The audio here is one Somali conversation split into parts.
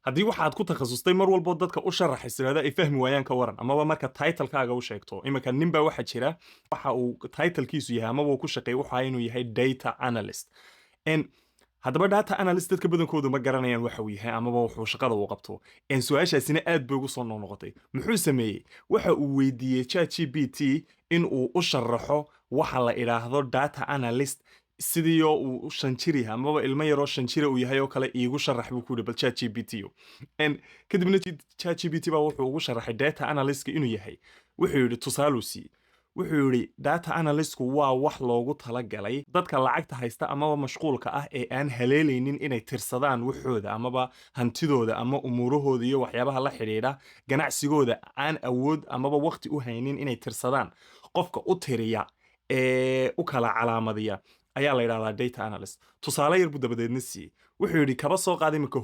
haddii waxaad ku takhasustay mar walbo dadka u sharax isiraada ay fahmi waayaan ka waran amaba marka title-kaaga u sheegto iminka nin baa waxa jira waxa uu title-kiisu yahay amaba uu ku shaqeeyo waxa inuu yahay data analyst haddaba data analyst dadka badankoodu ma garanayaan waxa uu yahay amaba wuxuu shaqada uu qabto su'aashaasina aad bay ugu soo noqnoqotay muxuu sameeyey waxa uu weydiiyey ChatGPT in uu u sharaxo waxa la idhaahdo data analyst sidii uu shan jir yahay amaba ilmo yaroo shan jir uu yahay oo kale iigu sharax buu ku yidhi bal ChatGPT kadibna ChatGPT baa wuxuu ugu sharaxay data analyst inuu yahay wuxuu yidhi tusaaluu siiyey wuxuu yidhi data analystku waa wax loogu talagalay dadka lacagta haysta amaba mashquulka ah ee aan haleelaynin inay tirsadaan waxooda amaba hantidooda ama umuurahooda iyo waxyaabaha la xidhiidha ganacsigooda aan awood amaba waqti u haynin inay tirsadaan qofka u tiriya ee u kala calaamadiya ayaa la yidhahdaa data analyst tusaale yar buu dabadeedna siiyey wuxuu yidhi kaba soo qaaday iminka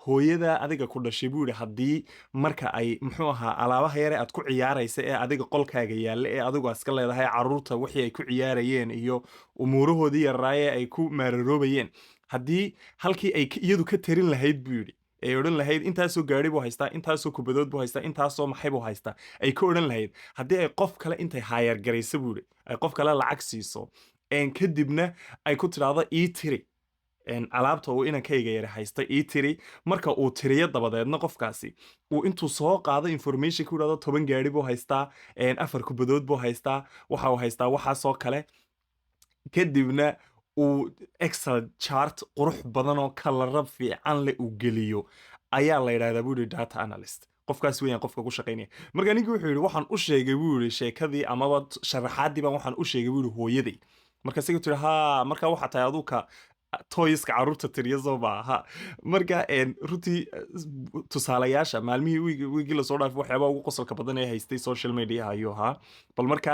hooyada adiga ku dhashay buu yidhi haddii marka ay muxuu ahaa alaabaha yare aad ku ciyaaraysa ee adiga qolkaaga yaalla ee adigu iska leedahay carruurta wixii ay ku ciyaarayeen iyo umuurahoodii yaraaye ay ku maararoobayeen haddii halkii ay iyadu ka tarin lahayd buu yidhi ay odhan lahayd intaasoo gaari buu haystaa intaasoo kubadood buu haystaa intaasoo maxay buu haystaa ay ka odhan lahayd haddii ay qof kale intay haayargaraysa buu yidhi ay qof kale lacag siiso kadibna ay ku tidhaahdo ii tiri alaabta uu inankayga yara haysta ii tiri marka uu tiriyo dabadeedna qofkaasi uu intuu soo qaado information ku yidhahdo 10 gaari buu haystaa 4 kubadood buu haystaa waxa uu haystaa waxaasoo kale kadibna uu excel chart qurux badan oo kalarab fiican leh uu geliyo ayaa la yidhahdaa buu yidhi data analyst qofkaas weeyaan qofka ku shaqaynaya marka ninkii wuxuu yidhi waxaan u sheegay buu yidhi sheekadii amaba sharaxaadii baan waxaan u sheegay buu yidhi hooyaday marka siga tiri ha marka waxa tahay aduka toyska carruurta tiriya soo maaha marka runtii tusaalayaasha maalmihii wiigii lasoo dhaafay waxyaabaa ugu qosolka badan ee haystay social media ayuu ahaa bal marka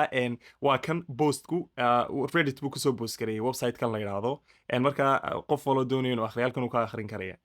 waa kan postku reddit buu kusoo post gareeyay website kan la yidhaahdo marka qof waloo doonaya inuu akhriyaalkan uu ka akhrin karaya